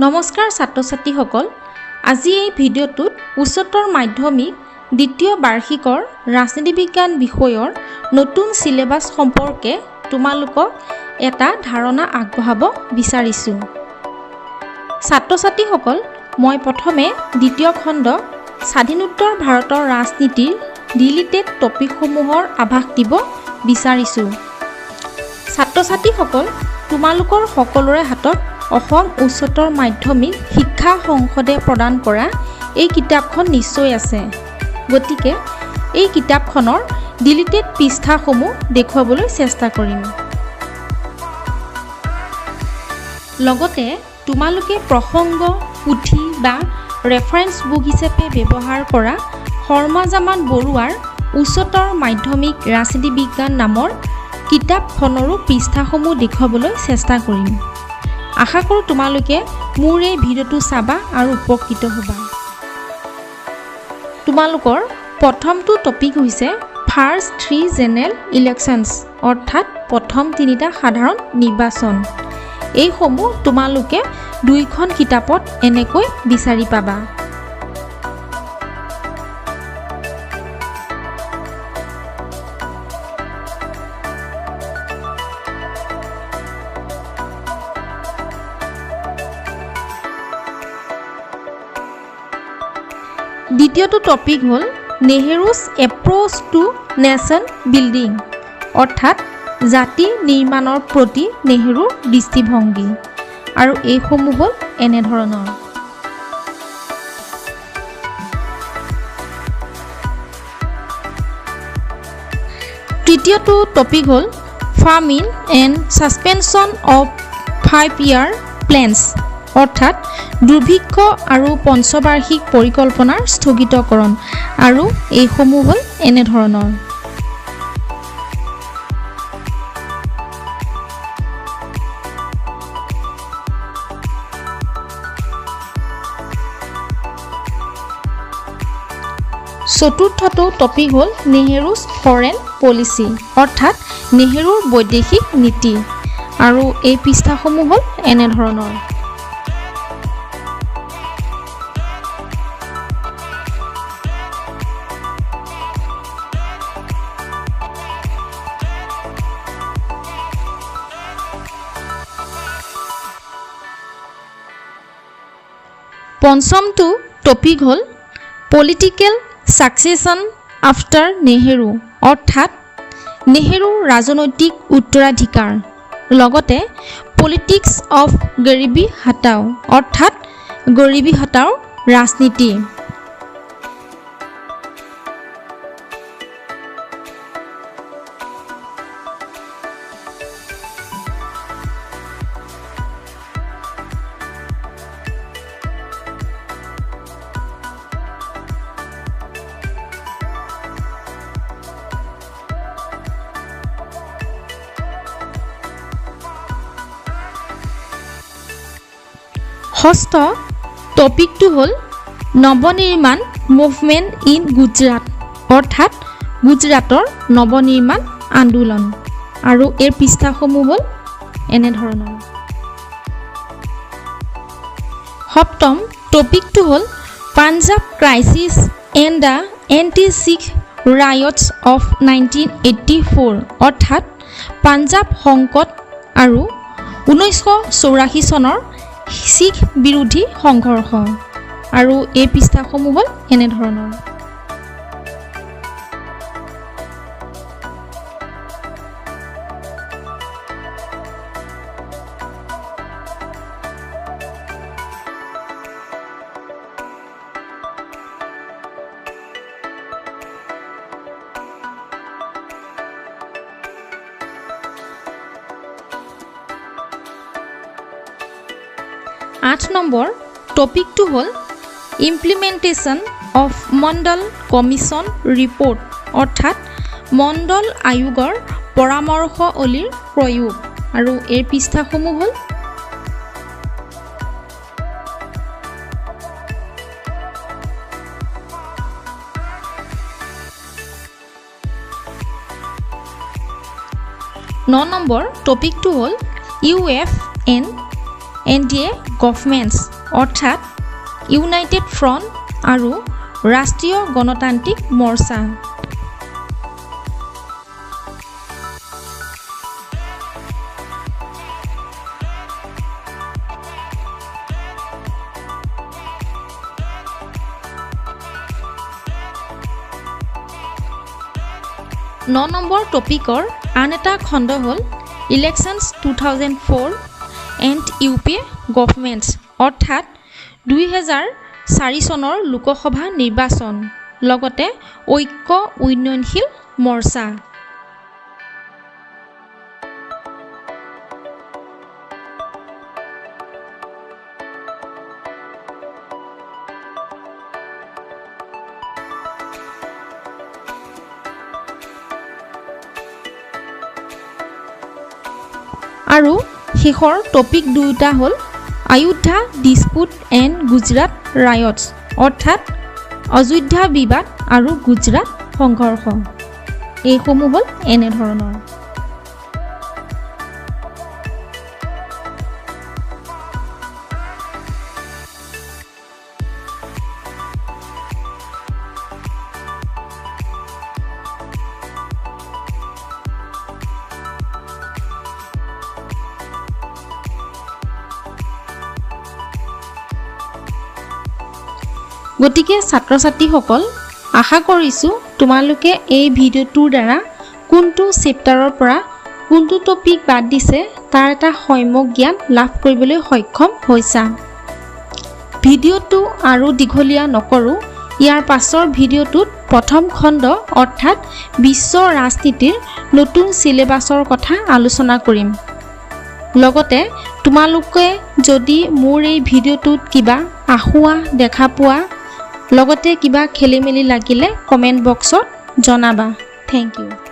নমস্কাৰ ছাত্ৰ ছাত্ৰীসকল, আজি এই ভিডিঅ'টোত উচ্চতৰ মাধ্যমিক দ্বিতীয় বাৰ্ষিকৰ ৰাজনীতি বিজ্ঞান বিষয়ৰ নতুন সিলেবাস সম্পৰ্কে তোমালোকক এটা ধাৰণা আগবঢ়াব বিচাৰিছোঁ। ছাত্ৰ ছাত্ৰীসকল, মই প্ৰথমে দ্বিতীয় খণ্ড স্বাধীনোত্তৰ ভাৰতৰ ৰাজনীতিৰ ডিলিটেড টপিকসমূহৰ আভাস দিব বিচাৰিছোঁ। ছাত্ৰ ছাত্ৰীসকল, তোমালোকৰ সকলোৰে হাতত অসম উচ্চতৰ মাধ্যমিক শিক্ষা সংসদে প্ৰদান কৰা এই কিতাপখন নিশ্চয় আছে। গতিকে এই কিতাপখনৰ ডিলিটেড পৃষ্ঠাসমূহ দেখুৱাবলৈ চেষ্টা কৰিম। লগতে তোমালোকে প্ৰসংগ পুথি বা ৰেফাৰেন্স বুক হিচাপে ব্যৱহাৰ কৰা শৰ্মাজামান বৰুৱাৰ উচ্চতৰ মাধ্যমিক ৰাজনীতি বিজ্ঞান নামৰ কিতাপখনৰো পৃষ্ঠাসমূহ দেখুৱাবলৈ চেষ্টা কৰিম। আশা কৰোঁ তোমালোকে মোৰ এই ভিডিঅ'টো চাবা আৰু উপকৃত হ'বা। তোমালোকৰ প্ৰথমটো টপিক হৈছে ফাৰ্ষ্ট 3 জেনেৰেল ইলেকশ্যনছ, অৰ্থাৎ প্ৰথম 3টা সাধাৰণ নিৰ্বাচন। এইসমূহ তোমালোকে 2খন কিতাপত এনেকৈ বিচাৰি পাবা। দ্বিতীয়টো টপিক হ'ল নেহেৰুজ এপ্ৰ'চ টু নেশ্যন বিল্ডিং, অৰ্থাৎ জাতি নিৰ্মাণৰ প্ৰতি নেহেৰুৰ দৃষ্টিভংগী। আৰু এইসমূহ হ'ল এনেধৰণৰ। তৃতীয়টো টপিক হ'ল farming and suspension of 5-year planes, অৰ্থাৎ দুৰ্ভিক্ষ আৰু পঞ্চবাৰ্ষিক পৰিকল্পনাৰ স্থগিতকৰণ। আৰু এইসমূহ হ'ল এনেধৰণৰ। চতুৰ্থটো টপিক হ'ল নেহেৰুজ ফৰেন পলিচি, অৰ্থাৎ নেহেৰুৰ বৈদেশিক নীতি। আৰু এই পৃষ্ঠাসমূহ হ'ল এনেধৰণৰ। পঞ্চমটো টপিক হ'ল পলিটিকেল ছাকচেছন আফটাৰ নেহেৰু, অৰ্থাৎ নেহেৰুৰ ৰাজনৈতিক উত্তৰাধিকাৰ। লগতে পলিটিক্স অফ গৰিবী হটাও, অৰ্থাৎ গৰিবী হটাও ৰাজনীতি। ষষ্ঠ টপিকটো হ'ল নৱনিৰ্মাণ মুভমেণ্ট ইন গুজৰাট, অৰ্থাৎ গুজৰাটৰ নৱনিৰ্মাণ আন্দোলন। আৰু এই পৃষ্ঠাসমূহ হ'ল এনেধৰণৰ। সপ্তম টপিকটো হ'ল Punjab crisis and the এণ্টি-শিখ ৰায়টছ of 1984, অৰ্থাৎ পাঞ্জাৱ সংকট আৰু 1984 চনৰ শিখ বিৰোধী সংঘৰ্ষ। আৰু এই পৃষ্ঠাসমূহ হ'ল এনেধৰণৰ। আঠ নম্বৰ টপিকটো হ'ল implementation of Mandal commission report, অৰ্থাৎ মণ্ডল আয়োগৰ পৰামৰ্শৱলীৰ প্ৰয়োগ। আৰু এই পৃষ্ঠাসমূহ হ'ল ন নম্বৰ টপিকটো হ'ল UFN NDA গভৰ্ণমেণ্টছ অৰ্থাৎ ইউনাইটেড ফ্ৰণ্ট আৰু ৰাষ্ট্ৰীয় গণতান্ত্ৰিক মৰ্চা। ন নম্বৰ টপিকৰ আন এটা খণ্ড হ'ল ইলেকশ্যনছ 2004 এণ্ড UP গভৰ্ণমেণ্টছ অৰ্থাৎ 2004 চনৰ লোকসভা নিৰ্বাচন লগতে ঐক্য উন্নয়নশীল মৰ্চা। আৰু শেষৰ টপিক দুটা হ'ল অযোধ্যা ডিছপুট এণ্ড গুজৰাট ৰায়টছ অৰ্থাৎ অযোধ্যা বিবাদ আৰু গুজৰাট সংঘৰ্ষ। এইসমূহ হ'ল এনেধৰণৰ। গতিকে ছাত্ৰ ছাত্ৰীসকল আশা কৰিছোঁ তোমালোকে এই ভিডিঅ'টোৰ দ্বাৰা কোনটো চেপ্টাৰৰ পৰা কোনটো টপিক বাদ দিছে তাৰ এটা সম্যক জ্ঞান লাভ কৰিবলৈ সক্ষম হৈছা। ভিডিঅ'টো আৰু দীঘলীয়া নকৰোঁ, ইয়াৰ পাছৰ ভিডিঅ'টোত প্ৰথম খণ্ড অৰ্থাৎ বিশ্ব ৰাজনীতিৰ নতুন চিলেবাছৰ কথা আলোচনা কৰিম। লগতে তোমালোকে যদি মোৰ এই ভিডিঅ'টোত কিবা আহুৱা দেখা পোৱা লগতে কিবা খেলিমেলি লাগিলে কমেণ্ট বক্সত জনাবা। Thank U.